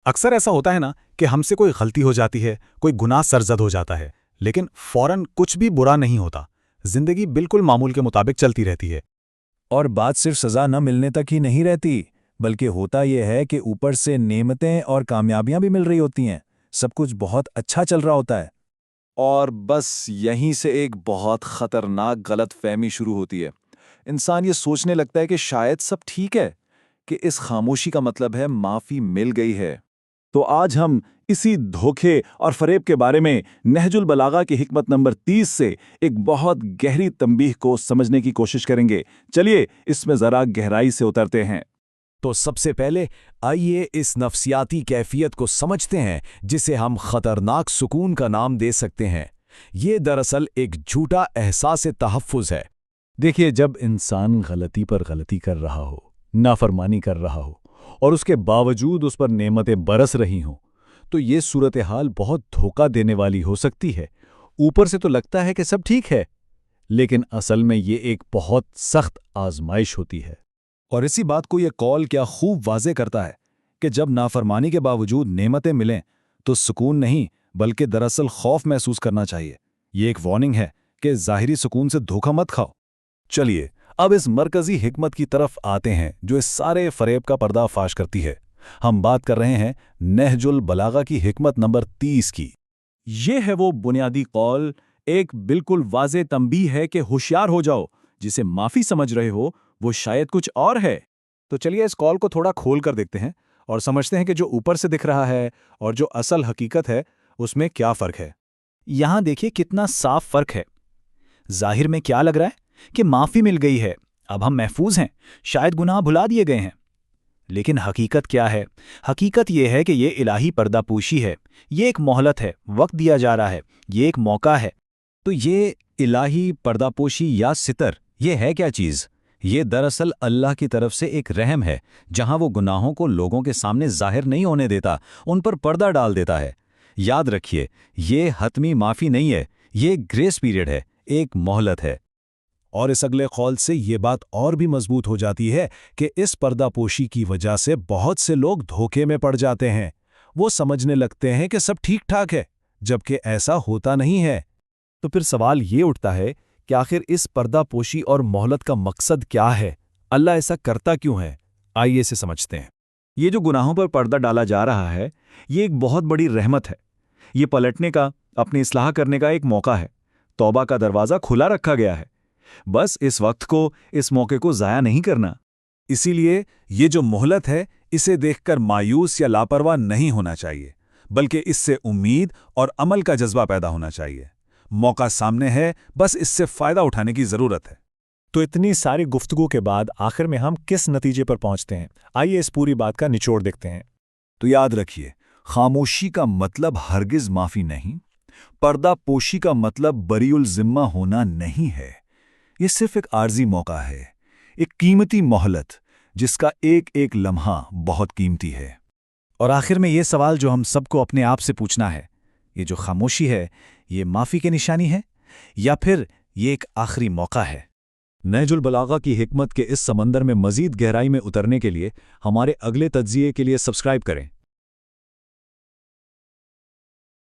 اکثر ایسا ہوتا ہے نا کہ ہم سے کوئی غلطی ہو جاتی ہے، کوئی گناہ سرزد ہو جاتا ہے، لیکن فوراً کچھ بھی برا نہیں ہوتا، زندگی بالکل معمول کے مطابق چلتی رہتی ہے۔ اور بات صرف سزا نہ ملنے تک ہی نہیں رہتی، بلکہ ہوتا یہ ہے کہ اوپر سے نعمتیں اور کامیابیاں بھی مل رہی ہوتی ہیں، سب کچھ بہت اچھا چل رہا ہوتا ہے۔ اور بس یہیں سے ایک بہت خطرناک غلط فہمی شروع ہوتی ہے۔ انسان یہ سوچنے لگتا ہے کہ شاید سب ٹھیک ہے، کہ اس خاموشی کا مطلب ہے معافی مل گئی ہے۔ تو آج ہم اسی دھوکے اور فریب کے بارے میں نہج البلاغہ کی حکمت نمبر 30 سے ایک بہت گہری تنبیہ کو سمجھنے کی کوشش کریں گے۔ چلیے اس میں ذرا گہرائی سے اترتے ہیں۔ تو سب سے پہلے آئیے اس نفسیاتی کیفیت کو سمجھتے ہیں جسے ہم خطرناک سکون کا نام دے سکتے ہیں۔ یہ دراصل ایک جھوٹا احساس تحفظ ہے۔ دیکھیے، جب انسان غلطی پر غلطی کر رہا ہو، نافرمانی کر رہا ہو، اور اس کے باوجود اس پر نعمتیں برس رہی ہوں، تو یہ صورتحال بہت دھوکہ دینے والی ہو سکتی ہے۔ اوپر سے تو لگتا ہے کہ سب ٹھیک ہے، لیکن اصل میں یہ ایک بہت سخت آزمائش ہوتی ہے۔ اور اسی بات کو یہ قول کیا خوب واضح کرتا ہے کہ جب نافرمانی کے باوجود نعمتیں ملیں تو سکون نہیں بلکہ دراصل خوف محسوس کرنا چاہیے۔ یہ ایک وارننگ ہے کہ ظاہری سکون سے دھوکہ مت کھاؤ۔ چلیے اب اس مرکزی حکمت کی طرف آتے ہیں جو اس سارے فریب کا پردہ فاش کرتی ہے۔ ہم بات کر رہے ہیں نہج البلاغہ کی حکمت نمبر 30 کی۔ یہ ہے وہ بنیادی قول، ایک بالکل واضح تنبیہ ہے کہ ہوشیار ہو جاؤ، جسے معافی سمجھ رہے ہو وہ شاید کچھ اور ہے۔ تو چلیے اس کال کو تھوڑا کھول کر دیکھتے ہیں اور سمجھتے ہیں کہ جو اوپر سے دکھ رہا ہے اور جو اصل حقیقت ہے اس میں کیا فرق ہے۔ یہاں دیکھیے کتنا صاف فرق ہے۔ ظاہر میں کیا لگ رہا ہے کہ معافی مل گئی ہے، اب ہم محفوظ ہیں، شاید گناہ بھلا دیے گئے ہیں۔ لیکن حقیقت کیا ہے؟ حقیقت یہ ہے کہ یہ الہی پردہ پوشی ہے، یہ ایک مہلت ہے، وقت دیا جا رہا ہے، یہ ایک موقع ہے۔ تو یہ الہی پردہ پوشی یا ستر، یہ ہے کیا چیز؟ یہ دراصل اللہ کی طرف سے ایک رحم ہے، جہاں وہ گناہوں کو لوگوں کے سامنے ظاہر نہیں ہونے دیتا، ان پر پردہ ڈال دیتا ہے۔ یاد رکھیے، یہ حتمی معافی نہیں ہے، یہ ایک گریس پیریڈ ہے، ایک مہلت ہے۔ اور اس اگلے قول سے یہ بات اور بھی مضبوط ہو جاتی ہے کہ اس پردہ پوشی کی وجہ سے بہت سے لوگ دھوکے میں پڑ جاتے ہیں۔ وہ سمجھنے لگتے ہیں کہ سب ٹھیک ٹھاک ہے، جبکہ ایسا ہوتا نہیں ہے۔ تو پھر سوال یہ اٹھتا ہے کہ آخر اس پردہ پوشی اور مہلت کا مقصد کیا ہے؟ اللہ ایسا کرتا کیوں ہے؟ آئیے اسے سمجھتے ہیں۔ یہ جو گناہوں پر پردہ ڈالا جا رہا ہے، یہ ایک بہت بڑی رحمت ہے۔ یہ پلٹنے کا، اپنی اصلاح کرنے کا ایک موقع ہے۔ توبہ کا دروازہ کھلا رکھا گیا ہے، بس اس وقت کو، اس موقع کو ضائع نہیں کرنا۔ اسی لیے یہ جو مہلت ہے، اسے دیکھ کر مایوس یا لاپرواہ نہیں ہونا چاہیے، بلکہ اس سے امید اور عمل کا جذبہ پیدا ہونا چاہیے۔ موقع سامنے ہے، بس اس سے فائدہ اٹھانے کی ضرورت ہے۔ تو اتنی ساری گفتگو کے بعد آخر میں ہم کس نتیجے پر پہنچتے ہیں؟ آئیے اس پوری بات کا نچوڑ دیکھتے ہیں۔ تو یاد رکھیے، خاموشی کا مطلب ہرگز معافی نہیں، پردہ پوشی کا مطلب بری الذمہ ہونا نہیں ہے۔ یہ صرف ایک عارضی موقع ہے، ایک قیمتی مہلت جس کا ایک ایک لمحہ بہت قیمتی ہے۔ اور آخر میں یہ سوال جو ہم سب کو اپنے آپ سے پوچھنا ہے، یہ جو خاموشی ہے، یہ معافی کی نشانی ہے یا پھر یہ ایک آخری موقع ہے؟ نہج البلاغہ کی حکمت کے اس سمندر میں مزید گہرائی میں اترنے کے لیے ہمارے اگلے تجزیے کے لیے سبسکرائب کریں۔